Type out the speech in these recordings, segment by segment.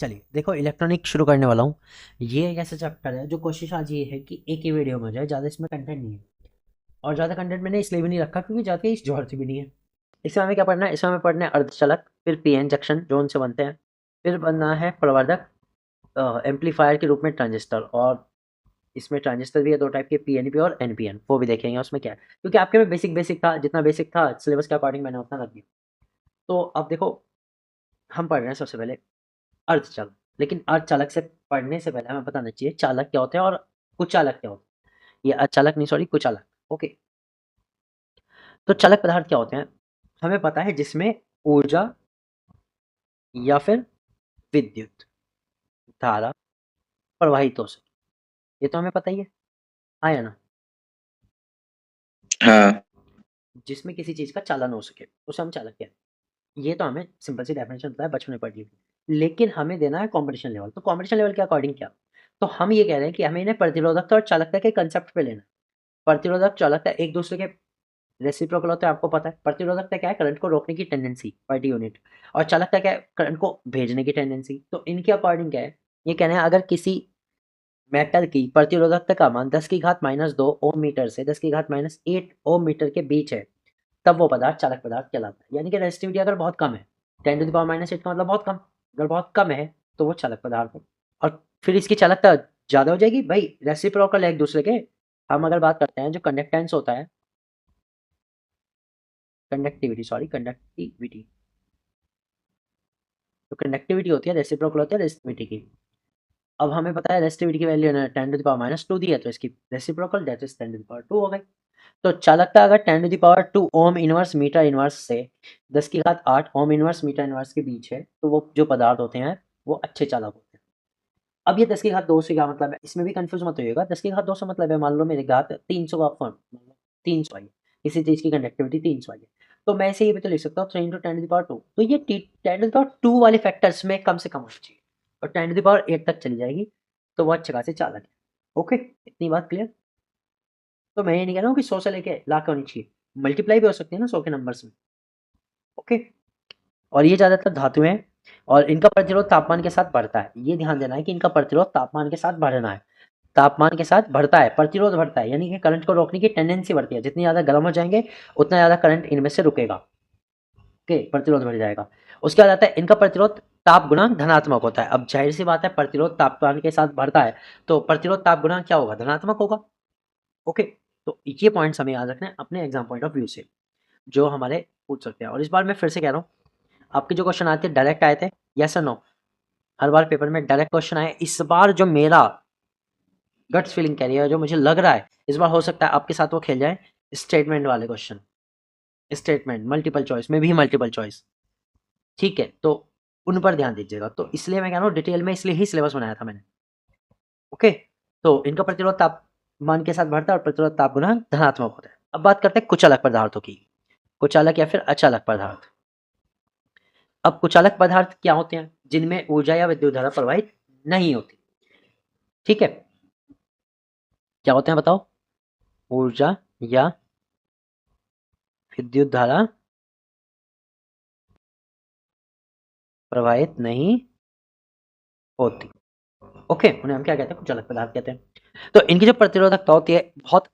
चलिए देखो, इलेक्ट्रॉनिक शुरू करने वाला हूँ। ये एक ऐसा चैप्टर है जो कोशिश आज ये है कि एक ही वीडियो में हो जाए, ज़्यादा इसमें कंटेंट नहीं है। और ज़्यादा कंटेंट मैंने इसलिए भी नहीं रखा क्योंकि ज़्यादा इस जरूरत भी नहीं है। इसमें हमें क्या पढ़ना है? इसमें हमें पढ़ना है अर्धचालक, फिर पीएन जंक्शन जो उनसे बनते हैं, फिर बनना है प्रवर्धक, एम्पलीफायर के रूप में ट्रांजिस्टर। और इसमें ट्रांजिस्टर भी है दो टाइप के, पीएनपी और एनपीएन, वो भी देखेंगे उसमें क्या है। क्योंकि आपके में बेसिक बेसिक था, जितना बेसिक था सिलेबस के अकॉर्डिंग मैंने उतना रख दिया। तो अब देखो, हम पढ़ रहे हैं सबसे पहले अर्धचालक। लेकिन अर्धचालक से पढ़ने से पहले हमें बताना चाहिए चालक क्या होते हैं और कुचालक क्या होते हैं। ये अचालक नहीं, सॉरी, कुचालक। ओके, तो चालक पदार्थ क्या होते हैं? हमें पता है जिसमें ऊर्जा या फिर विद्युत धारा प्रवाहित हो सके। ये तो हमें पता ही है, आया ना? हाँ। जिसमें किसी चीज का चालन हो सके उसे हम चालक कहते हैं। ये तो हमें सिंपल सी डेफिनेशन पता है, बचपन में पढ़ ली थी। लेकिन हमें देना है कॉम्पिटिशन लेवल। तो कॉम्पिटिशन लेवल के अकॉर्डिंग क्या? तो हम ये कह रहे हैं कि हमें इन्हें प्रतिरोधकता और चालकता के कंसेप्ट पे लेना है। प्रतिरोधक चालकता एक दूसरे के रेसिप्रोकल होता है, आपको पता है। प्रतिरोधकता क्या है? करंट को रोकने की टेंडेंसी पर यूनिट। और चालकता क्या है? करंट को भेजने की टेंडेंसी। तो इनके अकॉर्डिंग क्या है? ये कहना है अगर किसी मेटल की प्रतिरोधकता का मान 10 की घात -2 ओम मीटर से 10 की घात -8 ओम मीटर के बीच है, तब वो पदार्थ चालक पदार्थ कहलाता है। यानी कि रेसिस्टिविटी अगर बहुत कम है, 10⁻⁸ का मतलब बहुत कम, अगर बहुत कम है तो वो चालक पदार्थ है। और फिर इसकी चालकता ज्यादा हो जाएगी भाई, रेसिप्रोकल है एक दूसरे के। हम अगर बात करते हैं जो कंडक्टेंस होता है, कंडक्टिविटी, सॉरी, कंडक्टिविटी, तो कंडक्टिविटी होती है रेसिप्रोकल होती है रेसिस्टिविटी की। अब हमें पता है रेसिस्टिविटी की वैल्यू ने 10⁻⁻2 दी है, तो इसकी रेसिप्रोकल दैट इज 10⁻2 हो गई। तो चालकता अगर 10⁻2 ओम इनवर्स मीटर इनवर्स से 10 की घात 8 ओम इनवर्स मीटर इनवर्स के बीच है, तो वो जो पदार्थ होते हैं वो अच्छे चालक होते हैं। अब ये 10 की घात 2 से क्या मतलब है? इसमें भी कंफ्यूज मत होइएगा। 10 की घात 2 से मतलब है, मान लो मेरी घात 300 का फॉर्म, 300 आई है, किसी चीज की कंडक्टिविटी 300 आई है, तो मैं इसे ये भी तो लिख सकता हूँ 3 × 10⁻²। तो ये 10⁻² वाले फैक्टर्स में कम से कम होनी चाहिए, और 10⁻8 तक चली जाएगी तो वो अच्छे खासे चालक है। ओके, इतनी बात क्लियर? तो मैं ये नहीं कह रहा हूँ कि 100 से लेके लाख होनी चाहिए, मल्टीप्लाई भी हो सकती है ना 100 के नंबर्स में। ओके, और ये ज़्यादातर धातु हैं, और इनका प्रतिरोध तापमान के साथ बढ़ता है। ये ध्यान देना है कि इनका प्रतिरोध तापमान के साथ बढ़ना है। तापमान के साथ बढ़ता है, प्रतिरोध बढ़ता है, यानी कि करंट को रोकने की टेंडेंसी बढ़ती है। जितनी ज़्यादा गर्म हो जाएंगे उतना ज़्यादा करंट इनमें से रुकेगा। ओके, प्रतिरोध बढ़ जाएगा। उसके बाद आता है इनका प्रतिरोध ताप गुणांक धनात्मक होता है। अब जाहिर सी बात है, प्रतिरोध तापमान के साथ बढ़ता है तो प्रतिरोध ताप गुणांक क्या होगा? धनात्मक होगा। ओके, तो ये पॉइंट्स हमें याद रखना है अपने एग्जाम पॉइंट ऑफ व्यू से, जो हमारे पूछ सकते हैं। और इस बार मैं फिर से कह रहा हूँ, आपके जो क्वेश्चन आते हैं डायरेक्ट आए थे, यस और नो, हर बार पेपर में डायरेक्ट क्वेश्चन आए। इस बार जो मेरा गट्स फीलिंग कह रही है, जो मुझे लग रहा है इस बार हो सकता है आपके साथ वो खेल जाए, स्टेटमेंट वाले क्वेश्चन। स्टेटमेंट मल्टीपल चॉइस में भी मल्टीपल चॉइस, ठीक है? तो उन पर ध्यान दीजिएगा। तो इसलिए मैं कह रहा हूँ डिटेल में, इसलिए ही सिलेबस बनाया था मैंने। ओके, तो इनका प्रतिरोध तापमान के साथ बढ़ता है और प्रतिरोध ताप गुणांक धनात्मक होता है। अब बात करते हैं कुचालक पदार्थों की, कुचालक या फिर अचालक पदार्थ। अब कुचालक पदार्थ क्या होते हैं? जिनमें ऊर्जा या विद्युत धारा प्रवाहित नहीं होती। ठीक है, क्या होते हैं बताओ? ऊर्जा या विद्युत धारा प्रवाहित नहीं होती। ओके, उन्हें हम क्या कहते हैं? कुचालक पदार्थ कहते हैं। तो इनकी जो प्रतिरोधकता होती है बहुत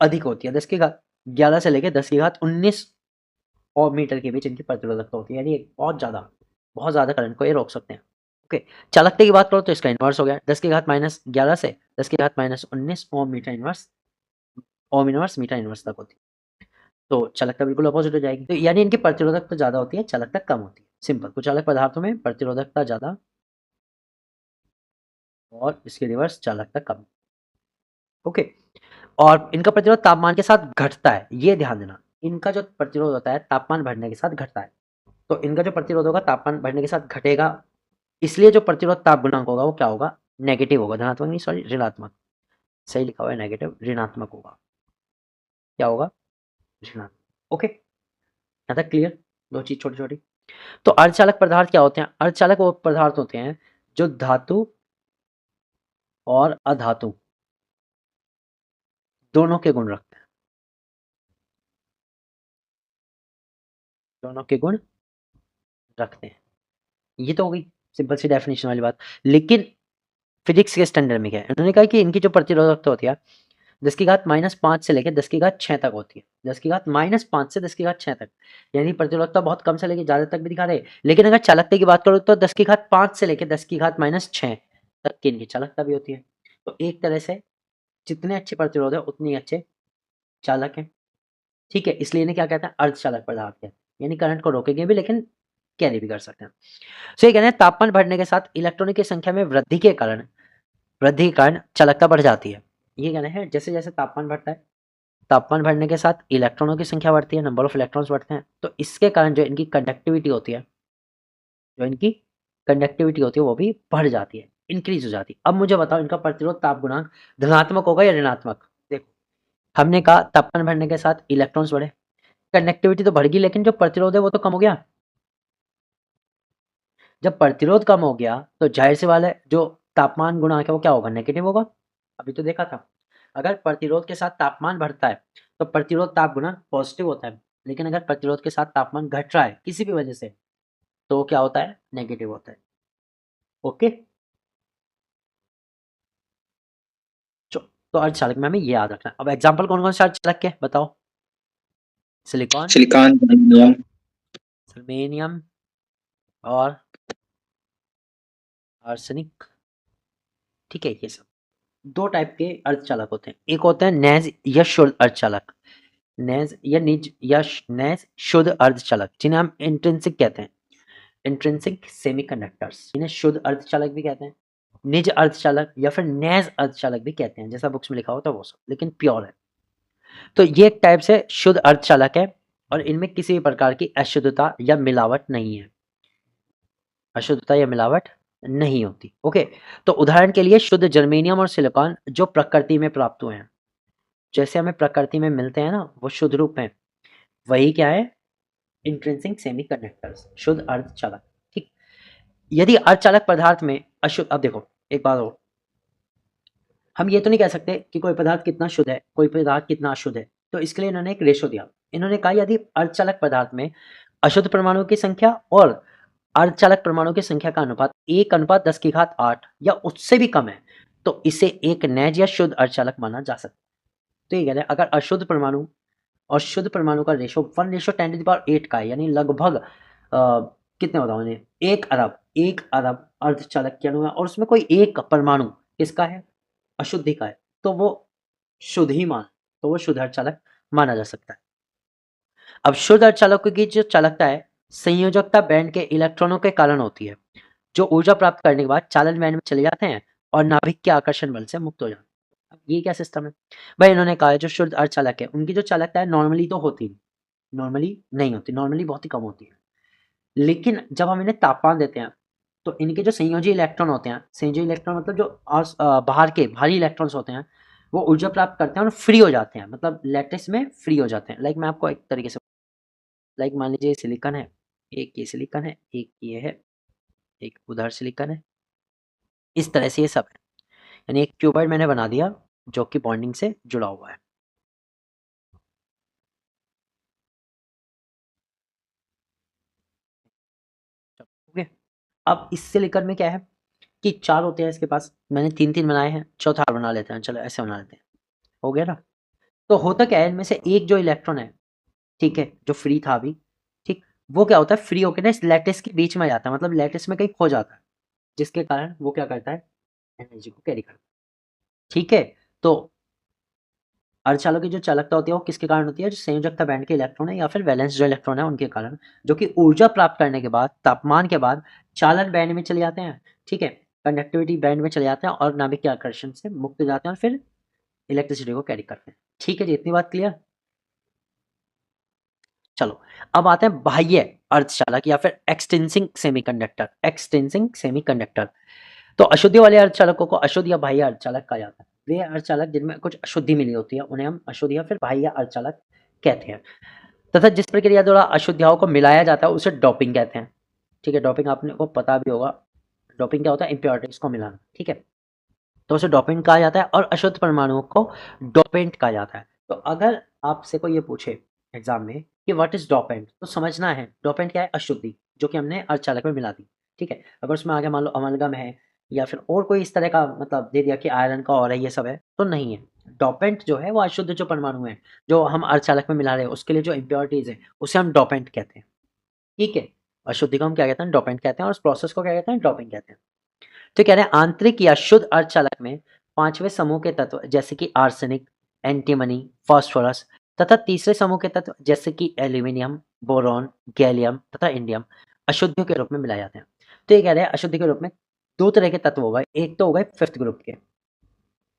अधिक होती है, 10 की घात 11 से लेकर 10 की घात 19 और मीटर के बीच इनकी प्रतिरोधकता होती है, यानी बहुत ज्यादा करंट को ये रोक सकते हैं। ओके, चालकता की बात करो तो इसका इनवर्स हो गया, 10 की घात -11 से 10 की घात -19 ohm metre inverse, ohm inverse metre inverse तक होती है। तो चालकता बिल्कुल अपोजिट हो जाएगी। तो यानी इनकी प्रतिरोधकता ज्यादा होती है, चालकता कम होती है। सिंपल, कुचालक पदार्थों में प्रतिरोधकता ज्यादा और इसके रिवर्स चालकता कम। ओके, और इनका प्रतिरोध तापमान के साथ घटता है, ये ध्यान देना। इनका जो प्रतिरोध होता है तापमान बढ़ने के साथ घटता है। तो इनका जो प्रतिरोध होगा तापमान बढ़ने के साथ घटेगा, इसलिए जो प्रतिरोध ताप गुणांक होगा वो क्या होगा? नेगेटिव होगा, धनात्मक नहीं, सॉरी, ऋणात्मक। सही लिखा हुआ है नेगेटिव, ऋणात्मक होगा। क्या होगा? ऋणात्मक। ओके, यहाँ तक क्लियर? दो चीज छोटी छोटी। तो अर्धचालक पदार्थ क्या होते हैं? अर्धचालक वो पदार्थ होते हैं जो धातु और अधातु दोनों के गुण रखते हैं, दोनों के गुण रखते हैं। ये तो हो गई सिंपल सी डेफिनेशन वाली बात। लेकिन फिजिक्स के स्टैंडर्ड में क्या है, उन्होंने कहा कि इनकी जो प्रतिरोधकता होती है 10 की घात -5 से लेकर 10 की घात 6 तक होती है। 10 की घात -5 से 10 की घात 6 तक, यानी प्रतिरोधकता बहुत कम से लेकर ज़्यादा तक भी दिखा रहे। लेकिन अगर चालकता की बात करो तो 10 की घात 5 से लेकर 10 की घात -6 तक की इनकी चालकता भी होती है। तो एक तरह से जितने अच्छे प्रतिरोध है उतने अच्छे चालक हैं, ठीक है। इसलिए इन्हें क्या कहते हैं, अर्धचालक पदार्थ कहते हैं, यानी करंट को रोकेंगे भी लेकिन कैरी भी कर सकते हैं। सो ये कहते हैं तापमान बढ़ने के साथ इलेक्ट्रॉनों की संख्या में वृद्धि के कारण चालकता बढ़ जाती है। ये कहना है जैसे जैसे तापमान बढ़ता है, तापमान बढ़ने के साथ इलेक्ट्रॉनों की संख्या बढ़ती है, नंबर ऑफ इलेक्ट्रॉन्स बढ़ते हैं, तो इसके कारण जो इनकी कंडक्टिविटी होती है, वो भी बढ़ जाती है, इंक्रीज हो जाती है। अब मुझे बताओ इनका प्रतिरोध ताप गुणांक धनात्मक होगा या ऋणात्मक। देखो हमने कहा तापमान बढ़ने के साथ इलेक्ट्रॉन्स बढ़े, कंडक्टिविटी तो बढ़ गई, लेकिन जो प्रतिरोध है वो तो कम हो गया। जब प्रतिरोध कम हो गया तो जाहिर सी बात है जो तापमान गुणांक है वो क्या होगा, नेगेटिव होगा। अभी तो देखा था, अगर प्रतिरोध के साथ तापमान बढ़ता है तो प्रतिरोध ताप गुणांक पॉजिटिव होता है, लेकिन अगर प्रतिरोध के साथ तापमान घट रहा है किसी भी वजह से तो क्या होता है, नेगेटिव होता है। ओके, तो अर्धचालक में हमें ये याद रखना। अब एग्जांपल कौन कौन से अर्धचालक के बताओ। सिलिकॉन, सिलिकॉन, सर्मेनियम और आर्सेनिक, ठीक है। ये सब दो टाइप के अर्धचालक होते हैं। एक होते हैं नैज या शुद्ध अर्धचालक, नैज या निज या नैज शुद्ध अर्धचालक, जिन्हें हम इंट्रिंसिक कहते हैं, इंट्रिंसिक सेमीकंडक्टर्स, इन्हें शुद्ध अर्धचालक भी कहते हैं, निज अर्धचालक या फिर नैज अर्धचालक भी कहते हैं, जैसा बुक्स में लिखा होता है वो सब, लेकिन प्योर है। तो ये एक टाइप से शुद्ध अर्धचालक है और इनमें किसी भी प्रकार की अशुद्धता या मिलावट नहीं है, अशुद्धता या मिलावट नहीं होती। ओके, तो उदाहरण के लिए शुद्ध जर्मेनियम और सिलिकॉन जो प्रकृति में प्राप्त हुए हैं, जैसे हमें प्रकृति में मिलते हैं ना वो शुद्ध रूप में, वही क्या है, इंट्रिंसिक सेमीकंडक्टर्स, शुद्ध अर्धचालक, ठीक। यदि अर्धचालक पदार्थ में अशुद्ध, अब देखो एक बात हो, हम ये तो नहीं कह सकते कि कोई पदार्थ कितना शुद्ध है कोई पदार्थ कितना अशुद्ध है, तो इसके लिए इन्होंने एक रेशो दिया। इन्होंने कहा यदि अर्धचालक पदार्थ में अशुद्ध परमाणुओं की संख्या और अर्धचालक परमाणु की संख्या का अनुपात 1:10⁸ या उससे भी कम है तो इसे एक नैज या शुद्ध अर्धचालक माना जा सकता है। तो ये कहते हैं अगर अशुद्ध परमाणु और शुद्ध परमाणु का रेशो 1:10⁸ का है, यानी लगभग कितने बताओ इन्हें, 1 अरब अर्धचालक के अणु है और उसमें कोई एक परमाणु किसका है, अशुद्धि का है, तो वो शुद्ध ही तो वो शुद्ध अर्धचालक माना जा सकता है। अब शुद्ध अर्धचालकों की जो चालकता है संयोजकता बैंड के इलेक्ट्रॉनों के कारण होती है, जो ऊर्जा प्राप्त करने के बाद चालन बैंड में चले जाते हैं और नाभिक के आकर्षण बल से मुक्त हो जाते हैं। अब ये क्या सिस्टम है भाई, इन्होंने कहा है जो शुद्ध अर्धचालक है उनकी जो चालकता है नॉर्मली तो होती नहीं, नॉर्मली नहीं होती, नॉर्मली बहुत ही कम होती है, लेकिन जब हम इन्हें तापमान देते हैं तो इनके जो संयोजी इलेक्ट्रॉन होते हैं, संयोजी इलेक्ट्रॉन मतलब जो बाहर के भारी इलेक्ट्रॉन्स होते हैं वो ऊर्जा प्राप्त करते हैं और फ्री हो जाते हैं, मतलब लैटिस में फ्री हो जाते हैं। लाइक मैं आपको एक तरीके से, लाइक मान लीजिए सिलिकॉन है, एक ये सिलिकॉन है, एक ये है, एक उधर सिलिकॉन है, इस तरह से ये सब है, यानी एक क्यूबॉइड मैंने बना दिया जो कि बॉन्डिंग से जुड़ा हुआ है। ओके, अब इस सिलिकॉन में क्या है कि 4 होते हैं इसके पास, मैंने 3-3 बनाए हैं, चौथा बना लेते हैं, चलो ऐसे बना लेते हैं, हो गया ना। तो होता क्या है इनमें से एक जो इलेक्ट्रॉन है, ठीक है, जो फ्री था अभी, ठीक, वो क्या होता है फ्री होकर ना इस लैटिस के बीच में जाता है, मतलब लैटिस में कहीं खो जाता है, जिसके कारण वो क्या करता है, एनर्जी को कैरी करता है, ठीक है। तो अर्धचालक की जो चालकता होती है वो किसके कारण होती है, जो संयोजकता बैंड के इलेक्ट्रॉन है या फिर वैलेंस जो इलेक्ट्रॉन है उनके कारण, जो कि ऊर्जा प्राप्त करने के बाद तापमान के बाद चालन बैंड में चले जाते हैं, ठीक है, कंडक्टिविटी बैंड में चले जाते हैं और नाभिक के आकर्षण से मुक्त हो जाते हैं और फिर इलेक्ट्रिसिटी को कैरी करते हैं। ठीक है जी, इतनी बात क्लियर। चलो अब आते हैं बाह्य अर्धचालक या फिर एक्सटेंसिंग सेमीकंडक्टर, एक्सटेंसिंग सेमीकंडक्टर। तो अशुद्धि वाले अर्धचालकों को अशुद्ध या बाह्य अर्धचालक कहा जाता है। वे अर्धचालक जिनमें कुछ अशुद्धि मिली होती है उन्हें हम अशुद्ध या फिर बाह्य अर्धचालक कहते हैं, तथा जिस प्रक्रिया द्वारा अशुद्धियों को मिलाया जाता है उसे डोपिंग कहते हैं। ठीक है, डोपिंग आपने को पता भी होगा, डोपिंग क्या होता है, इम्प्योरिटीज को मिलाना, ठीक है, तो उसे डोपिंग कहा जाता है और अशुद्ध परमाणुओं को डोपेंट कहा जाता है। तो अगर आपसे कोई ये पूछे एग्जाम में कि व्हाट इज डोपेंट, तो समझना है डोपेंट क्या है, अशुद्धि जो कि हमने अर्धचालक में मिला दी, ठीक है। अगर उसमें आगे मान लो अमलगम है या फिर और कोई इस तरह का मतलब दे दिया कि आयरन का और है, ये सब है, तो नहीं है। डोपेंट जो है वो अशुद्ध जो परमाणु है जो हम अर्धचालक में मिला रहे हैं, उसके लिए जो इम्प्योरिटीज है उसे हम डोपेंट कहते हैं। ठीक है, अशुद्धि को हम क्या कहते हैं, डोपेंट कहते हैं, और उस प्रोसेस को क्या कहते हैं, डोपिंग कहते हैं। तो कह रहे हैं आंतरिक या शुद्ध अर्धचालक में पांचवें समूह के तत्व जैसे कि आर्सेनिक, एंटीमनी, फास्फोरस तथा तीसरे समूह के तत्व जैसे कि एल्यूमिनियम, बोरॉन, गैलियम तथा इंडियम अशुद्धियों के रूप में मिलाए जाते हैं। तो ये कह रहे हैं अशुद्धि के रूप में दो तरह के तत्व हो गए, एक तो हो गए फिफ्थ ग्रुप के।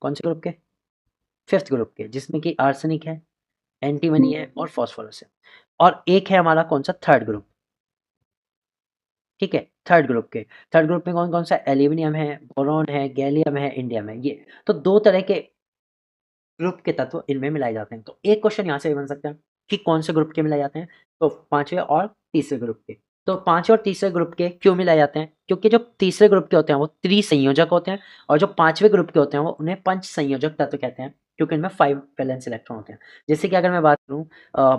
कौन से ग्रुप के? फिफ्थ ग्रुप के, जिसमें कि आर्सेनिक है, एंटीमनी है और फास्फोरस है। और एक है हमारा कौन सा, थर्ड ग्रुप। ठीक है, थर्ड ग्रुप के, थर्ड ग्रुप में कौन कौन सा, एल्यूमिनियम है, बोरॉन है, गैलियम है, इंडियम है। ये तो दो तरह के ग्रुप के तत्व इनमें मिलाए जाते हैं। तो एक क्वेश्चन यहाँ से भी बन सकता है कि कौन से ग्रुप के मिलाए जाते हैं, तो पांचवें और तीसरे ग्रुप के। तो पांचवें और तीसरे ग्रुप के क्यों मिलाए जाते हैं, क्योंकि जो तीसरे ग्रुप के होते हैं वो त्रिसंयोजक होते हैं, और जो पांचवें ग्रुप के होते हैं वो उन्हें पंच संयोजक तत्व कहते हैं, क्योंकि इनमें 5 वैलेंस इलेक्ट्रॉन होते हैं। जैसे कि अगर मैं बात करूं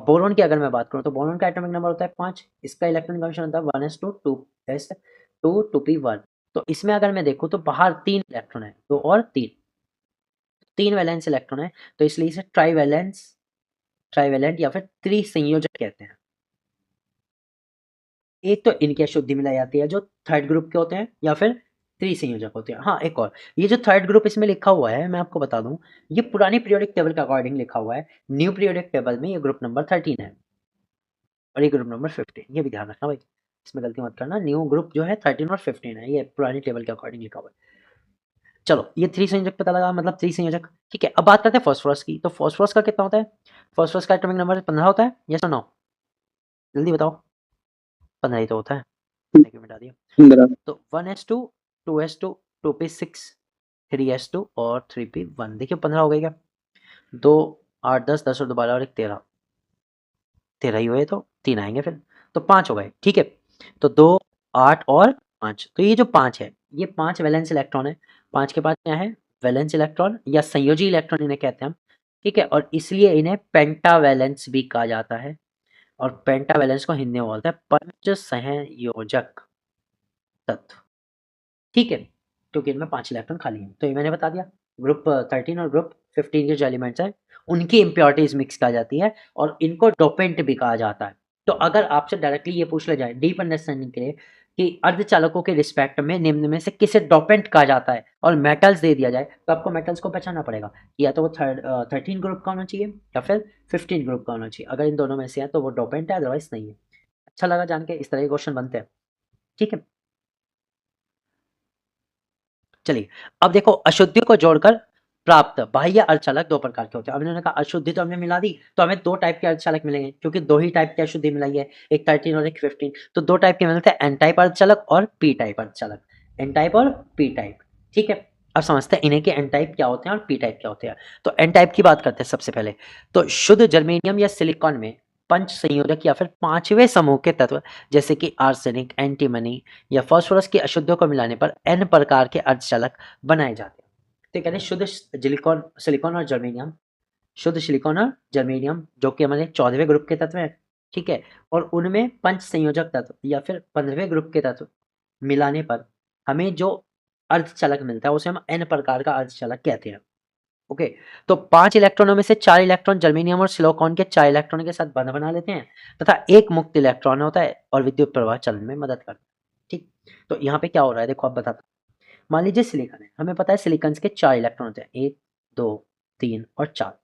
बोरॉन की, अगर मैं बात करूं तो बोरॉन का एटॉमिक नंबर होता है 5, इसका इलेक्ट्रॉन कन्फर्मेशन होता है 1s2 2p1। तो इसमें अगर मैं देखूं तो बाहर 3 इलेक्ट्रॉन है, 2 और 3 वैलेंस इलेक्ट्रॉन है, तो इसलिए इसे ट्राइवैलेंट या फिर त्रिसंयोजक कहते हैं। एक तो इनकी अशुद्धि मिलाई जाती है जो थर्ड ग्रुप के होते हैं या फिर त्रिसंयोजक होते हैं। हाँ, एक और, ये जो थर्ड ग्रुप इसमें लिखा हुआ है मैं आपको बता दूं, ये पुरानी पीरियोडिक टेबल के अकॉर्डिंग लिखा हुआ है। न्यू पीरियोडिक टेबल में ये ग्रुप नंबर 13 है और ये ग्रुप नंबर 15, ये भी ध्यान रखना भाई, इसमें गलती मत करना। न्यू ग्रुप जो है 13 और 15 है, ये पुरानी टेबल के अकॉर्डिंग लिखा हुआ है। चलो, ये त्रिसंयोजक पता लगा, मतलब त्रिसंयोजक। ठीक है, अब बात करते हैं फास्फोरस की। तो फास्फोरस का कितना होता है? फास्फोरस का एटॉमिक नंबर 15 होता है, यस और नो? जल्दी बताओ। 15 ही तो होता है, मिटा दिया। 15। तो 1s2, 2s2, 2p6, 3s2 और 3p1। देखिए 15 हो गई क्या? 2, 8, 10, 10 और 12 और एक 13, 13 ही हुए, तो 3 आएंगे फिर, तो 5 हो गए। ठीक है, तो 2, 8 और 5, तो ये जो 5 है ये 5 वैलेंस इलेक्ट्रॉन है। 5 के पास क्या है, वैलेंस इलेक्ट्रॉन या संयोजी इलेक्ट्रॉन इन्हें कहते हैं हम। ठीक है, और इसलिए इन्हें पेंटावैलेंस भी कहा जाता है, और पेंटावैलेंस को हिंदी में बोलते हैं पंच संयोजक तत्व। ठीक है, क्योंकि इनमें 5 इलेक्ट्रॉन खाली हैं। तो ये मैंने बता दिया। ग्रुप 13 और ग्रुप 15 के जो एलिमेंट्स हैं उनकी इम्प्योरिटीज मिक्स कहा जाती है, और इनको डोपेंट भी कहा जाता है। तो अगर आपसे डायरेक्टली ये पूछ ले जाए डीप अंडरस्टैंडिंग के लिए कि अर्धचालकों के रिस्पेक्ट में निम्न में से किसे डोपेंट कहा जाता है, और मेटल्स दे दिया जाए, तो आपको मेटल्स को पहचानना पड़ेगा कि या तो वो 13 ग्रुप का होना चाहिए या फिर 15 ग्रुप का होना चाहिए। अगर इन दोनों में से है तो वो डोपेंट है, अदरवाइज नहीं है। अच्छा लगा जान के, इस तरह के क्वेश्चन बनते हैं। ठीक है, चलिए अब देखो, अशुद्धियों को जोड़कर प्राप्त बाह्य अर्धचालक दो प्रकार के होते हैं। अब इन्होंने कहा अशुद्धि तो हमने मिला दी, तो हमें दो टाइप के अर्धचालक मिलेंगे, क्योंकि दो ही टाइप की अशुद्धि मिलाई है, एक 13 और एक 15। तो दो टाइप के मिलते हैं, एन टाइप अर्धचालक और पी टाइप अर्धचालक। एन टाइप और पी टाइप। ठीक है, अब समझते हैं इन्हें कि एन टाइप क्या होते हैं और पी टाइप क्या होते हैं। तो एन टाइप की बात करते हैं सबसे पहले। तो शुद्ध जर्मेनियम या सिलिकॉन में पंच संयोजक या फिर पांचवें समूह के तत्व जैसे कि आर्सेनिक, एंटीमनी या फास्फोरस की अशुद्धियों को मिलाने पर एन प्रकार के अर्धचालक बनाए जाते हैं। तो कहते हैं शुद्ध सिलिकॉन और जर्मेनियम, शुद्ध सिलिकॉन और जर्मेनियम जो कि हमारे 14वें ग्रुप के तत्व हैं। ठीक है, और उनमें पंच संयोजक तत्व या फिर 15वें ग्रुप के तत्व मिलाने पर हमें जो अर्धचालक मिलता है उसे हम एन प्रकार का अर्धचालक कहते हैं। ओके, तो 5 इलेक्ट्रॉनों में से 4 इलेक्ट्रॉन जर्मेनियम और सिलिकॉन के 4 इलेक्ट्रॉनों के साथ बंध बना लेते हैं, तथा एक मुक्त इलेक्ट्रॉन होता है और विद्युत प्रवाह चलन में मदद करता है। ठीक, तो यहाँ पे क्या हो रहा है देखो, अब बताता हूँ। मान लीजिए सिलिकॉन है, हमें पता है सिलिकॉन के 4 इलेक्ट्रॉन होते हैं, 1, 2, 3 और 4।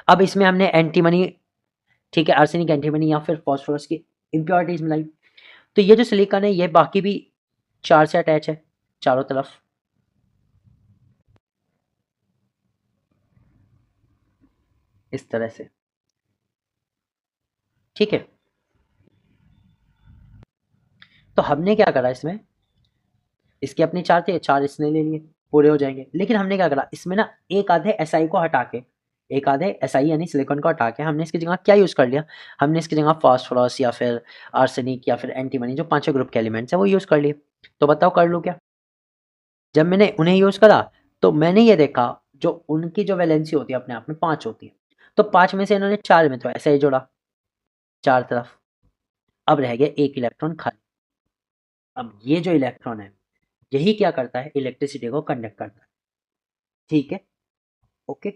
अब इसमें हमने एंटीमनी, ठीक है, आर्सेनिक, एंटीमनी या फिर फास्फोरस की इंप्योरिटीज मिलाई। तो ये जो सिलिकॉन है ये बाकी भी 4 से अटैच है चारों तरफ, इस तरह से। ठीक है, तो हमने क्या करा इसमें, इसके अपने 4 थे, 4 इसने ले लिए, पूरे हो जाएंगे। लेकिन हमने क्या करा इसमें ना, एक आधे एसआई को हटा के, एक आधे एसआई यानी सिलिकॉन को हटा के हमने इसकी जगह क्या यूज कर लिया, हमने इसकी जगह फास्फोरस या फिर आर्सेनिक या फिर एंटीमनी जो पांचों ग्रुप के एलिमेंट्स हैं वो यूज कर लिए। तो बताओ कर लूँ क्या? जब मैंने उन्हें यूज करा तो मैंने ये देखा जो उनकी जो वैलेंसी होती है अपने आप में 5 होती है, तो 5 में से इन्होंने 4 में तो ऐसे ही जोड़ा, चार तरफ। अब रह गया एक इलेक्ट्रॉन खाली। अब ये जो इलेक्ट्रॉन है यही क्या करता है, इलेक्ट्रिसिटी को कंडक्ट करता है, ठीक है, ओके।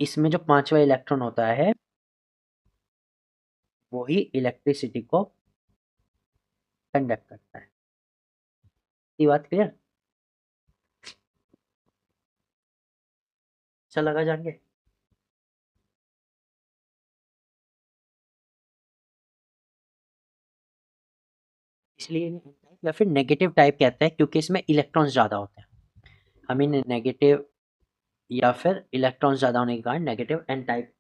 इसमें जो पांचवा इलेक्ट्रॉन होता है वही इलेक्ट्रिसिटी को कंडक्ट करता है। ये बात क्लियर, अच्छा लगा जान के? इसलिए इन्हें N टाइप या फिर नेगेटिव टाइप कहते हैं, क्योंकि इसमें इलेक्ट्रॉन्स ज्यादा होते हैं। हम इन्हें नेगेटिव या फिर इलेक्ट्रॉन्स ज्यादा होने के कारण नेगेटिव एन टाइप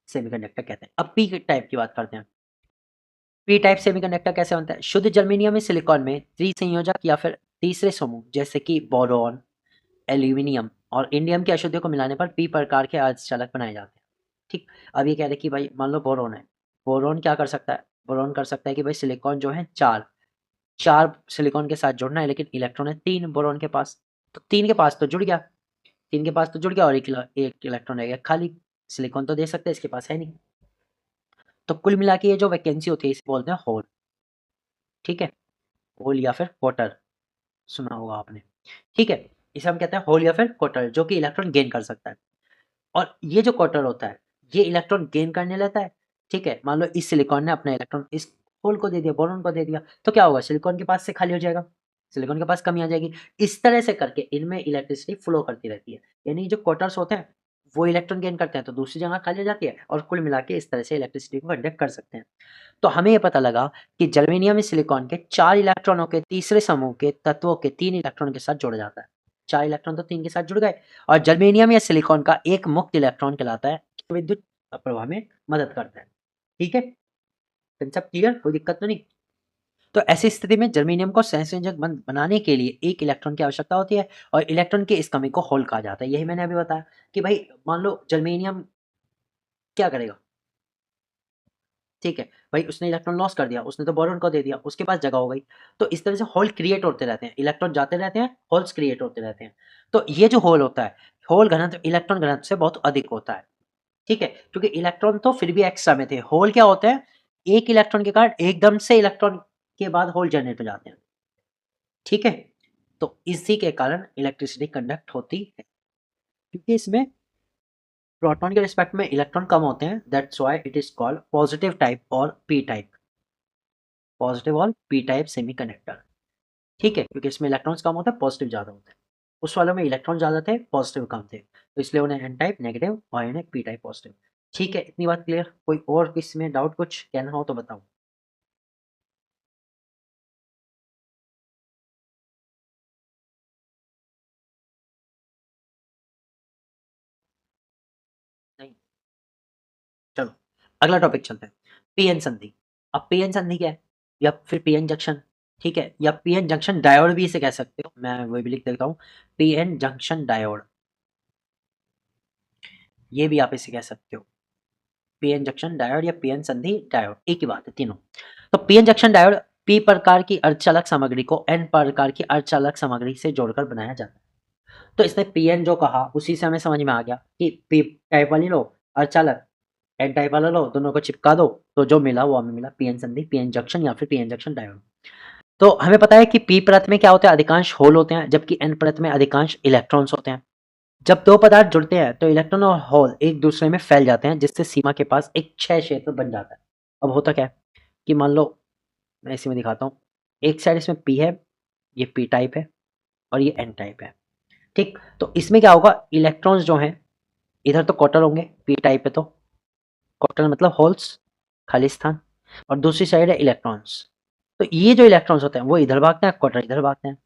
सेमीकंडक्टर कहते हैं। अब पी टाइप की बात करते हैं। पी टाइप सेमीकंडक्टर कैसे बनता है? शुद्ध जर्मेनियम में सिलिकॉन में त्रिसंयोजक या फिर तीसरे समूह जैसे कि बोरॉन, एल्यूमिनियम और इंडियम की अशुद्धियों को मिलाने पर पी प्रकार के अर्धचालक बनाए जाते हैं। ठीक, अब ये कह रहे कि भाई मान लो बोरोन है, बोरोन क्या कर सकता है? बोरोन कर सकता है कि भाई सिलिकॉन जो है चार चार सिलिकॉन के साथ जुड़ना है, लेकिन इलेक्ट्रॉन है तीन बोरोन के पास, तो तीन के पास तो जुड़ गया, तीन के पास तो जुड़ गया और एक इलेक्ट्रॉन रह गया खाली, सिलिकॉन तो दे सकते हैं, इसके पास है नहीं। तो कुल मिला के ये जो वैकेंसी होती है इसे बोलते हैं होल, ठीक है, होल या फिर क्वार्टर, सुना होगा आपने, ठीक है। इसे हम कहते हैं होल या फिर क्वार्टर, जो कि इलेक्ट्रॉन गेन कर सकता है। और ये जो क्वार्टर होता है ये इलेक्ट्रॉन गेन करने लेता है, ठीक है। मान लो इस सिलिकॉन ने अपना इलेक्ट्रॉन इस होल को दे दिया, बोरॉन को दे दिया, तो क्या होगा, सिलिकॉन के पास से खाली हो जाएगा, सिलिकॉन के पास कमी आ जाएगी। इस तरह से करके इनमें इलेक्ट्रिसिटी फ्लो करती रहती है, यानी जो क्वार्टर्स होते हैं वो इलेक्ट्रॉन गेन करते हैं तो दूसरी जगह खाली हो जाती है, और कुल मिला के इस तरह से इलेक्ट्रिसिटी को कंडक्ट कर सकते हैं। तो हमें ये पता लगा कि जर्मेनियम में सिलिकॉन के चार इलेक्ट्रॉनों के तीसरे समूह के तत्वों के तीन इलेक्ट्रॉन के साथ जोड़ा जाता है। चार इलेक्ट्रॉन तो तीन के साथ जुड़ गए, और जर्मेनियम या सिलिकॉन का एक मुक्त इलेक्ट्रॉन कहलाता है, विद्युत प्रवाह में मदद करता है, ठीक है। कंसेप्ट क्लियर, कोई दिक्कत तो नहीं? तो ऐसी स्थिति में जर्मेनियम को सहसंयोजक बनाने के लिए एक इलेक्ट्रॉन की आवश्यकता होती है, और इलेक्ट्रॉन की इस कमी को होल कहा जाता है। यही मैंने अभी बताया कि भाई मान लो जर्मेनियम क्या करेगा, ठीक है, भाई उसने इलेक्ट्रॉन लॉस कर दिया, उसने तो बोरॉन को दे दिया, उसके पास जगह हो गई। तो इस तरह से होल क्रिएट होते रहते हैं, इलेक्ट्रॉन जाते रहते हैं, होल्स क्रिएट होते रहते हैं। तो ये जो होल होता है, होल घनत्व इलेक्ट्रॉन घनत्व से बहुत अधिक होता है, ठीक है, क्योंकि इलेक्ट्रॉन तो फिर भी एक्स्ट्रा में थे। होल क्या होते हैं, एक इलेक्ट्रॉन के कारण एकदम से इलेक्ट्रॉन के बाद होल जनरेट हो जाते हैं, ठीक है। तो इसी के कारण इलेक्ट्रिसिटी कंडक्ट होती है, क्योंकि इसमें प्रोटॉन के रिस्पेक्ट में इलेक्ट्रॉन कम होते हैं, that's why it is called positive type और पी टाइप, पॉजिटिव और पी टाइप सेमीकंडक्टर, ठीक है, क्योंकि इसमें इलेक्ट्रॉन्स कम होते हैं, पॉजिटिव ज्यादा होते हैं। उस वाले में इलेक्ट्रॉन ज्यादा थे, पॉजिटिव कम थे, तो इसलिए उन्हें एन टाइप नेगेटिव और इन्हें पी टाइप पॉजिटिव। ठीक है, इतनी बात क्लियर? कोई और इसमें डाउट कुछ कहना हो तो बताओ। नहीं, चलो अगला टॉपिक चलते हैं, पीएन संधि। अब पीएन संधि क्या है, या फिर पीएन जंक्शन, ठीक है, या पीएन जंक्शन डायोड भी इसे कह सकते हो, मैं वो भी लिख देता हूँ, पीएन जंक्शन डायोड, ये भी आप इसे कह सकते हो, पीएन जंक्शन डायोड या पीएन संधि डायोड, एक ही बात है तीनों। तो पीएन जंक्शन डायोड पी प्रकार की अर्धचालक सामग्री को एन प्रकार की अर्धचालक सामग्री से जोड़कर बनाया जाता है। तो इसने पीएन जो कहा उसी से हमें समझ में आ गया कि पी टाइप वाली लो अर्धचालक, एन टाइप वाला लो, दोनों को चिपका दो, तो जो मिला वो हमें मिला पीएन संधि, पीएन जंक्शन या फिर पीएन जंक्शन डायोड। तो हमें पता है कि पी परत में क्या होता है, अधिकांश होल होते हैं, जबकि एन परत में अधिकांश इलेक्ट्रॉन्स होते हैं। जब दो पदार्थ जुड़ते हैं तो इलेक्ट्रॉन और होल एक दूसरे में फैल जाते हैं, जिससे सीमा के पास एक क्षय क्षेत्र बन जाता है। अब होता क्या है कि मान लो मैं इसी में दिखाता हूँ, एक साइड इसमें पी है, ये पी टाइप है, और ये एन टाइप है, ठीक। तो इसमें क्या होगा, इलेक्ट्रॉन्स जो हैं इधर तो क्वार्टर होंगे, पी टाइप है तो क्वार्टर मतलब होल्स, खाली स्थान, और दूसरी साइड है इलेक्ट्रॉन्स। तो ये जो इलेक्ट्रॉन्स होते हैं वो इधर भागते हैं, क्वार्टर इधर भागते हैं,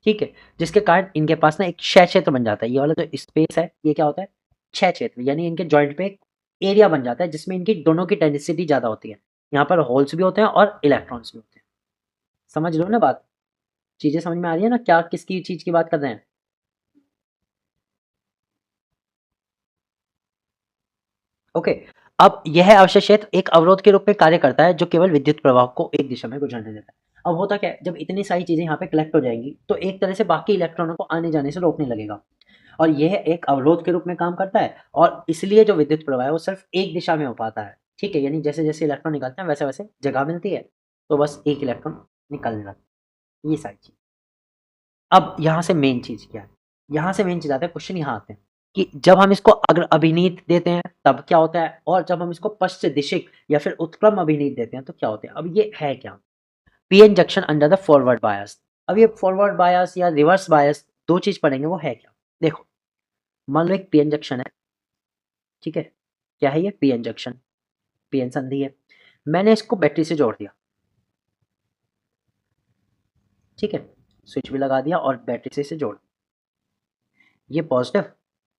ठीक है, जिसके कारण इनके पास ना एक क्षय क्षेत्र बन जाता है। ये वाला जो स्पेस है ये क्या होता है, क्षय क्षेत्र, यानी इनके जॉइंट पे एक एरिया बन जाता है जिसमें इनकी दोनों की डेंसिटी ज्यादा होती है। यहाँ पर होल्स भी होते हैं और इलेक्ट्रॉन्स भी होते हैं। समझ लो ना बात, चीजें समझ में आ रही है ना, क्या किसकी चीज की बात कर रहे हैं? ओके। अब यह अवशेष क्षेत्र एक अवरोध के रूप में कार्य करता है, जो केवल विद्युत प्रवाह को एक दिशा में गुजरने देता है। अब होता क्या है, जब इतनी सारी चीजें यहाँ पे कलेक्ट हो जाएंगी तो एक तरह से बाकी इलेक्ट्रॉनों को आने जाने से रोकने लगेगा, और यह एक अवरोध के रूप में काम करता है, और इसलिए जो विद्युत प्रवाह है वो सिर्फ एक दिशा में हो पाता है, ठीक है, यानी जैसे जैसे इलेक्ट्रॉन निकलते हैं वैसे वैसे जगह मिलती है, तो बस एक इलेक्ट्रॉन निकलने लगता है। ये सारी चीज। अब यहाँ से मेन चीज क्या है, यहाँ से मेन चीज आता है, क्वेश्चन यहाँ आते हैं कि जब हम इसको अग्र अभिनीत देते हैं तब क्या होता है, और जब हम इसको पश्च दिशिक या फिर उत्क्रम अभिनीत देते हैं तो क्या होता है। अब ये है क्या, PN junction under the forward bias. अब ये फॉरवर्ड बायस या रिवर्स बायस दो चीज पढ़ेंगे, वो है क्या। देखो मान लो एक पीएन जंक्शन है, ठीक है, क्या है ये पीएन जंक्शन, पीएन संधि है, मैंने इसको बैटरी से जोड़ दिया, ठीक है, स्विच भी लगा दिया और बैटरी से इसे जोड़, ये पॉजिटिव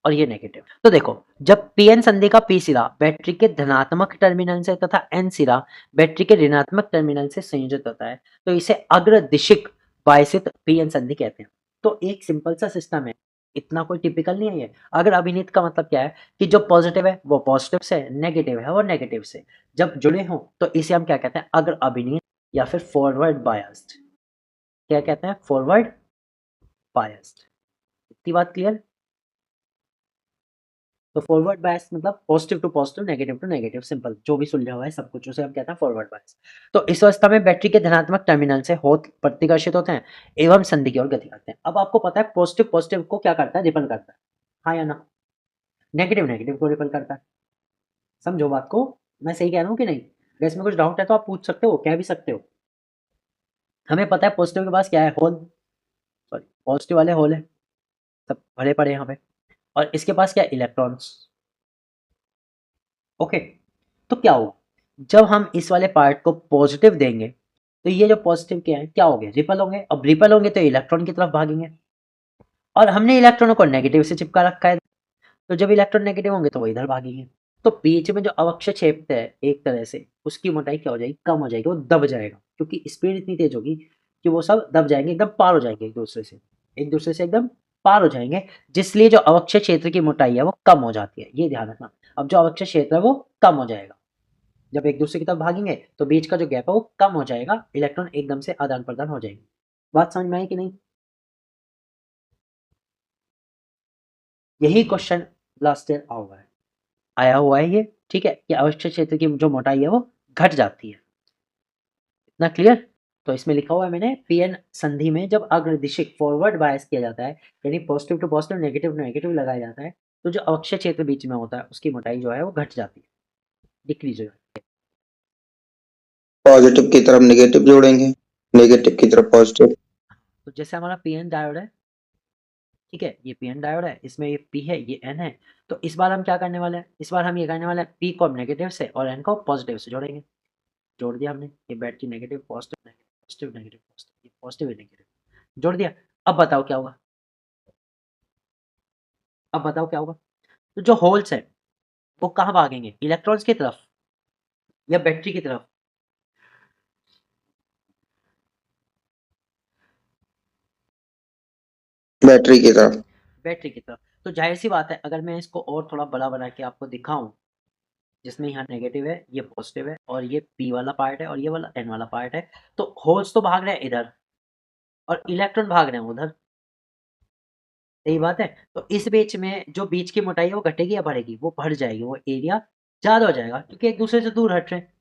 और ये नेगेटिव। तो देखो जब पीएन संधि का पी सिरा बैटरी के धनात्मक टर्मिनल से तथा एन सिरा बैटरी के ऋणात्मक टर्मिनल से संयोजित होता है तो इसे अग्रदिशिक बायसित पीएन संधि कहते हैं। तो एक सिंपल सा सिस्टम है, इतना कोई टिपिकल नहीं है ये। अगर अभिनीत का मतलब क्या है कि जो पॉजिटिव है वो पॉजिटिव से, नेगेटिव है वो नेगेटिव से जब जुड़े हों तो इसे हम क्या कहते हैं, अग्र अभिनीत या फिर फॉरवर्ड बायस्ड। क्या कहते हैं, फॉरवर्ड बायस्ड। इतनी बात क्लियर। तो फॉरवर्ड बायस मतलब पॉजिटिव टू नेगेटिव, सिंपल, जो भी सुलझा हुआ है सब कुछ उसे हम कहते हैं फॉरवर्ड बायस। तो इस अवस्था में बैटरी के धनात्मक टर्मिनल से होत प्रतिकर्षित होते हैं एवं संधि की ओर गति करते हैं। अब आपको पता है पॉजिटिव पॉजिटिव को क्या करता है, रिपल करता है, हाँ या ना। नेगेटिव नेगेटिव को रिपल करता है। समझो बात को, मैं सही कह रहा हूँ कि नहीं। अगर इसमें कुछ डाउट है तो आप पूछ सकते हो, कह भी सकते हो। हमें पता है पॉजिटिव के पास क्या है, होल, सॉरी पॉजिटिव वाले होल है, सब भरे पड़े यहाँ पे, और इसके पास क्या है, इलेक्ट्रॉन्स। ओके, तो क्या होगा जब हम इस वाले पार्ट को पॉजिटिव देंगे तो ये जो पॉजिटिव क्या है, क्या हो गए, रिपल होंगे। अब रिपल होंगे तो इलेक्ट्रॉन की तरफ भागेंगे, और हमने इलेक्ट्रॉनों को नेगेटिव से चिपका रखा है, तो जब इलेक्ट्रॉन नेगेटिव होंगे तो वो इधर भागेंगे। तो बीच में जो अवक्षय क्षेत्र है एक तरह से उसकी मोटाई क्या हो जाएगी, कम हो जाएगी, वो दब जाएगा, क्योंकि स्पीड इतनी तेज होगी कि वो सब दब जाएंगे, एकदम पार हो जाएंगे एक दूसरे से एकदम पार हो जाएंगे, जिसलिए जो अवक्षय क्षेत्र की मोटाई है वो कम हो जाती है, ये ध्यान रखना। अब जो अवक्षय क्षेत्र है वो कम हो जाएगा, जब एक दूसरे की तरफ भागेंगे तो बीच का जो गैप है वो कम हो जाएगा, इलेक्ट्रॉन एकदम से आदान प्रदान हो जाएंगे। बात समझ में आई कि नहीं। यही क्वेश्चन लास्ट ईयर आया हुआ है ये, ठीक है, कि अवक्षय क्षेत्र की जो मोटाई है वो घट जाती है। इतना क्लियर। तो इसमें लिखा हुआ है मैंने, पीएन संधि में जब अग्रदिशिक फॉरवर्ड बायस किया जाता है, यानी positive to positive negative to negative लगाया जाता है, तो जो अवक्षय क्षेत्र बीच में होता है उसकी मोटाई जो है वो घट जाती है, डिक्रीज हो जाती है। पॉजिटिव की तरफ नेगेटिव जोड़ेंगे, नेगेटिव की तरफ पॉजिटिव। तो जैसे हमारा पीएन डायोड है, ठीक है, ये पीएन डायोड है, इसमें ये पी है ये एन है, तो इस बार हम क्या करने वाले हैं, इस बार हम ये करने वाले हैं, पी को हम नेगेटिव से और एन को पॉजिटिव से जोड़ेंगे। जोड़ दिया हमने, ये battery negative positive negative positive negative positive, ये पॉजिटिव नेगेटिव जोड़ दिया। अब बताओ क्या होगा, अब बताओ क्या होगा। तो जो होल्स है वो कहाँ भागेंगे, इलेक्ट्रॉन्स की तरफ या बैटरी की तरफ। बैटरी की तरफ। बैटरी की तरफ। तो जाहिर सी बात है अगर मैं इसको और थोड़ा बड़ा बना के आपको दिखाऊं, जिसमें यहाँ नेगेटिव है ये पॉजिटिव है और ये पी वाला पार्ट है और ये वाला एन वाला पार्ट है, तो होल्स तो भाग रहे हैं इधर और इलेक्ट्रॉन भाग रहे हैं उधर, सही बात है। तो इस बीच में जो बीच की मोटाई है वो घटेगी या बढ़ेगी, वो बढ़ जाएगी, वो एरिया ज्यादा हो जाएगा, क्योंकि एक दूसरे से दूर हट रहे हैं।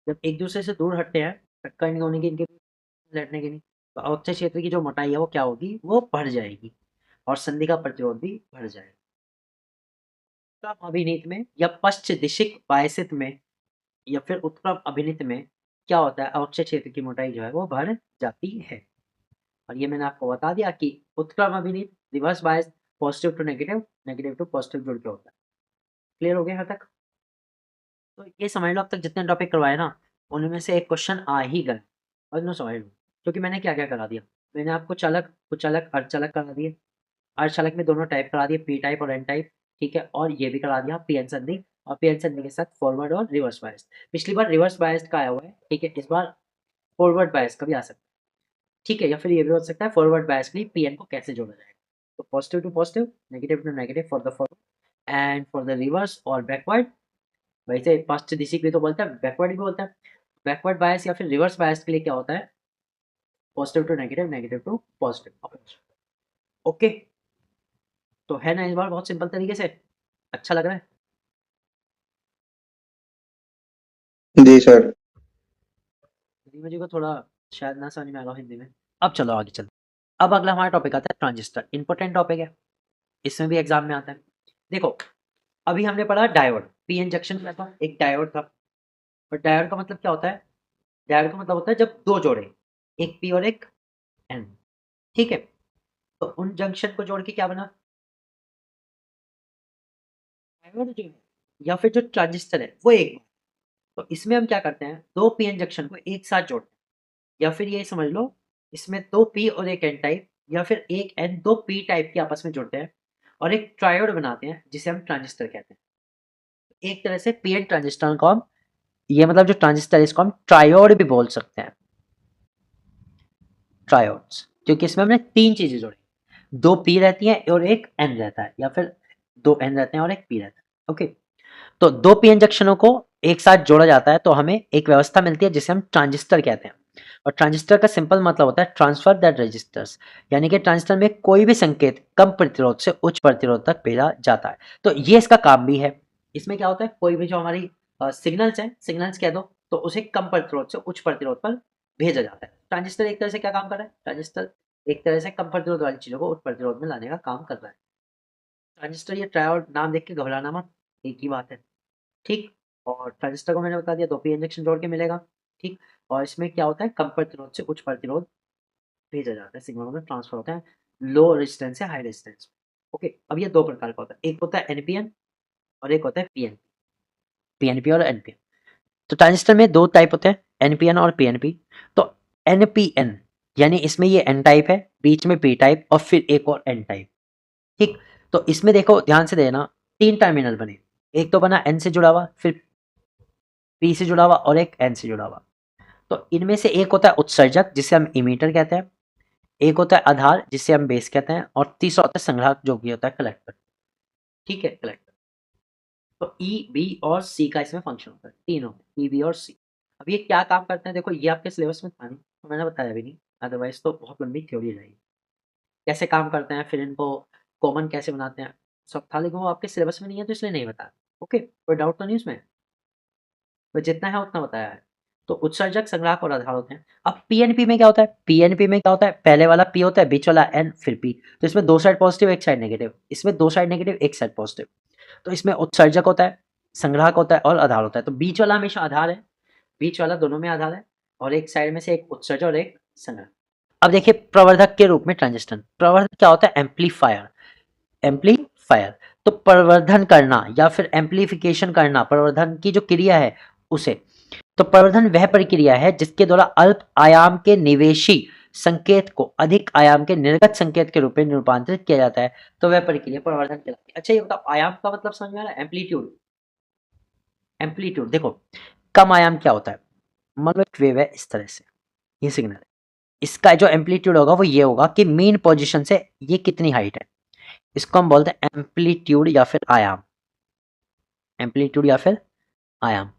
जब एक दूसरे से दूर हटते हैं, टक्कर नहीं होने की इनके, लड़ने की नहीं, तो अवक्षय क्षेत्र की जो मोटाई है वो क्या होगी, वो बढ़ जाएगी और संधि का प्रतिरोध भी बढ़ जाएगा। उत्क्रम अभिनीत में या पश्च दिशिक बायसित में या फिर उत्क्रम अभिनीत में क्या होता है, अवक्षय क्षेत्र की मोटाई जो है वो बढ़ जाती है। और ये मैंने आपको बता दिया कि उत्क्रम अभिनीत reverse bias positive to negative, negative to positive जुड़ के होता है। क्लियर हो गया यहाँ तक। तो ये समझ लो अब तक जितने टॉपिक करवाए ना उनमें से एक क्वेश्चन आ ही गए, और नो समझ लो, क्योंकि मैंने क्या क्या करा दिया, मैंने आपको चालक कुचालक अर्धचालक करा दिए, अर्धचालक में दोनों टाइप करा दिए, पी टाइप और एन टाइप, ठीक है, और ये भी करा दिया पीएन संधि, और पीएन संधि के साथ फॉरवर्ड और रिवर्स बायस। पिछली बार रिवर्स बायस का आया हुआ है, ठीक है, इस बार फॉरवर्ड बायस का भी आ सकता है, ठीक है, या फिर ये भी हो सकता है फॉरवर्ड बायस के लिए पीएन को कैसे जोड़ा जाएगा। तो positive to positive, negative to negative for the forward and for the reverse और बैकवर्ड, वैसे पश्च दिशा के लिए तो बोलता है, बैकवर्ड भी बोलता है। बैकवर्ड बायस या फिर रिवर्स बायस के लिए क्या होता है, positive to negative, negative to positive. Okay, तो है ना इस बार बहुत सिंपल तरीके से, अच्छा लग रहा है। जी सर। हिंदी में जी को थोड़ा शायद ना समझ में आ रहा हो हिंदी में, अब चलो आगे चलते। अब अगला हमारा टॉपिक आता है ट्रांजिस्टर। इंपॉर्टेंट टॉपिक है, इसमें भी एग्जाम में आता है। देखो अभी हमने पढ़ा डायोड, पीएन जंक्शन क्या था, एक डायोड था। और डायोड का मतलब क्या होता है? डायोड का मतलब होता है जब दो जोड़े, एक पी और एक एन, ठीक है, तो उन जंक्शन को जोड़ के क्या बना? डायोड जो है या फिर जो ट्रांजिस्टर है वो एक। तो इसमें हम क्या करते हैं, दो पीएन जंक्शन को एक साथ जोड़ते हैं, या फिर ये समझ लो इसमें दो पी और एक एन टाइप, या फिर एक एन दो पी टाइप के आपस में जोड़ते हैं और एक ट्रायोड बनाते हैं जिसे हम ट्रांजिस्टर कहते हैं। एक तरह से पीएन ट्रांजिस्टर को हम, ये मतलब जो ट्रांजिस्टर है इसको हम ट्रायोड भी बोल सकते हैं, ट्रायोड्स, क्योंकि इसमें हमने तीन चीजें जोड़ी, दो पी रहती हैं और एक एन रहता है, या फिर दो एन रहते हैं और एक पी रहता है। ओके, तो दो पीएन जंक्शनों को एक साथ जोड़ा जाता है तो हमें एक व्यवस्था मिलती है जिसे हम ट्रांजिस्टर कहते हैं। और ट्रांजिस्टर का सिंपल मतलब होता है ट्रांसफर दैट रेजिस्टर्स, यानी कि ट्रांजिस्टर में कोई भी संकेत कम प्रतिरोध से उच्च प्रतिरोध तक भेजा जाता है। तो ये इसका काम भी है। इसमें क्या होता है, कोई भी जो हमारी सिग्नल्स हैं, सिग्नल्स कह दो, तो उसे कम प्रतिरोध से उच्च प्रतिरोध पर भेजा जाता है। ट्रांजिस्टर एक तरह से क्या काम कर रहा है? ट्रांजिस्टर एक तरह से कम प्रतिरोध वाली चीजों को उच्च प्रतिरोध में लाने का काम कर रहा है। ट्रांजिस्टर ये ट्रायोड नाम देख के घबराना मत, एक ही बात है, ठीक। और ट्रांजिस्टर को मैंने बता दिया, दो पी इंजेक्शन जोड़ के मिलेगा, ठीक। और इसमें क्या होता है, कम प्रतिरोध से उच्च प्रतिरोध भेजा जाता है, सिग्नल में ट्रांसफर होता है लो रेजिस्टेंस से हाई रेजिस्टेंस। ओके, अब ये दो प्रकार का होता है, एक होता है एनपीएन और एक होता है पीएन, पीएनपी और एनपीएन। तो ट्रांजिस्टर में दो टाइप होते हैं, एनपीएन और पीएनपी। तो एनपीएन यानी इसमें ये एन टाइप है, बीच में पी टाइप और फिर एक और एन टाइप, ठीक। तो इसमें देखो ध्यान से देना, तीन टर्मिनल बने, एक तो बना एन से जुड़ा हुआ, फिर पी से जुड़ा हुआ और एक एन से जुड़ा हुआ। तो इनमें से एक होता है उत्सर्जक जिसे हम इमीटर कहते हैं, एक होता है आधार जिसे हम बेस कहते हैं, और तीसरा होता है संग्राहक जो कि होता है कलेक्टर, ठीक है, कलेक्टर। तो ई बी और सी का इसमें फंक्शन होता है, तीनों ई बी और सी। अब ये क्या काम करते हैं, देखो ये आपके सिलेबस में था नहीं तो मैंने बताया भी नहीं, अदरवाइज तो बहुत लंबी थ्योरी रहेगी। कैसे काम करते हैं, फिर इनको कॉमन कैसे बनाते हैं, सब था, लेकिन वो आपके सिलेबस में नहीं है तो इसलिए नहीं बताया। ओके, कोई डाउट तो नहीं उसमें? तो जितना है उतना बताया है। तो उत्सर्जक, संग्राहक और आधार होते हैं। अब पीएनपी में क्या होता है, पीएनपी में क्या होता है, पहले वाला पी होता है, बीच वाला एन, फिर पी। तो इसमें दो साइड पॉजिटिव एक साइड नेगेटिव, इसमें दो साइड नेगेटिव एक साइड पॉजिटिव। तो इसमें उत्सर्जक होता है, संग्राहक होता है और आधार होता है। तो बीच वाला हमेशा आधार है, बीच वाला दोनों में आधार है, और एक साइड में से एक उत्सर्जक और एक संग्राहक। अब देखिए प्रवर्धक के रूप में ट्रांजिस्टर, प्रवर्धक क्या होता है, एम्पलीफायर, एम्पलीफायर। तो प्रवर्धन करना या फिर एम्पलीफिकेशन करना, प्रवर्धन की जो क्रिया है उसे, तो प्रवर्धन वह प्रक्रिया है जिसके द्वारा अल्प आयाम के निवेशी संकेत को अधिक आयाम के निर्गत संकेत के रूप में रूपांतरित किया जाता है, तो वह प्रक्रिया प्रवर्धन कहलाती है। अच्छा ये बताओ, आयाम का मतलब समझ में आ रहा है? एम्पलीट्यूड, एम्पलीट्यूड देखो, कम आयाम क्या होता है, मान लो एक वेव है इस तरह से, ये सिग्नल है, इसका जो एम्पलीट्यूड होगा वो ये होगा कि मीन पोजीशन से ये कितनी हाइट है, इसको हम बोलते हैं एम्पलीट्यूड या फिर आयाम, एम्पलीट्यूड या फिर आयाम,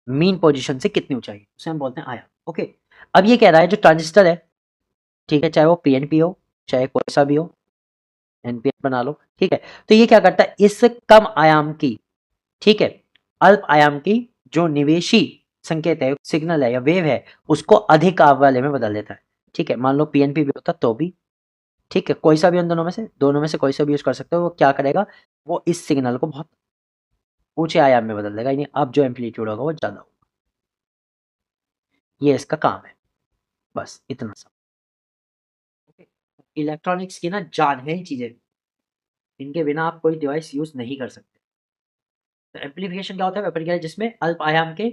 मीन पोजीशन से कितनी ऊंचाई, उसे हम बोलते हैं आयाम। ओके, अब ये कह रहा है जो ट्रांजिस्टर है, ठीक है, चाहे वो पीएनपी हो चाहे कोई सा भी हो, एनपीएन बना लो, ठीक है। तो ये क्या करता है, इस कम आयाम की, ठीक है, अल्प आयाम की जो निवेशी संकेत है, सिग्नल है या वेव है, उसको अधिक आयाम वाले में बदल देता है, ठीक है। मान लो पीएनपी भी होता तो भी, ठीक है, कोई सा भी उन दोनों में से कोई सा भी यूज कर सकते हो। वो क्या करेगा, वो इस सिग्नल को बहुत ऊंचे आयाम में बदल देगा, यानी अब जो एम्पलीट्यूड होगा वो ज्यादा होगा। ये इसका काम है, बस इतना सा। इलेक्ट्रॉनिक्स की ना जान है ये चीजें, इनके बिना आप कोई डिवाइस यूज नहीं कर सकते। तो एम्पलीफिकेशन क्या होता है, वह प्रक्रिया जिसमें अल्प आयाम के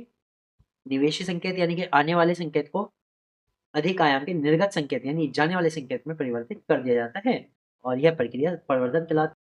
निवेशी संकेत यानी कि आने वाले संकेत को अधिक आयाम के निर्गत संकेत यानी जाने वाले संकेत में परिवर्तित कर दिया जाता है, और यह प्रक्रिया प्रवर्धन कहलाती है।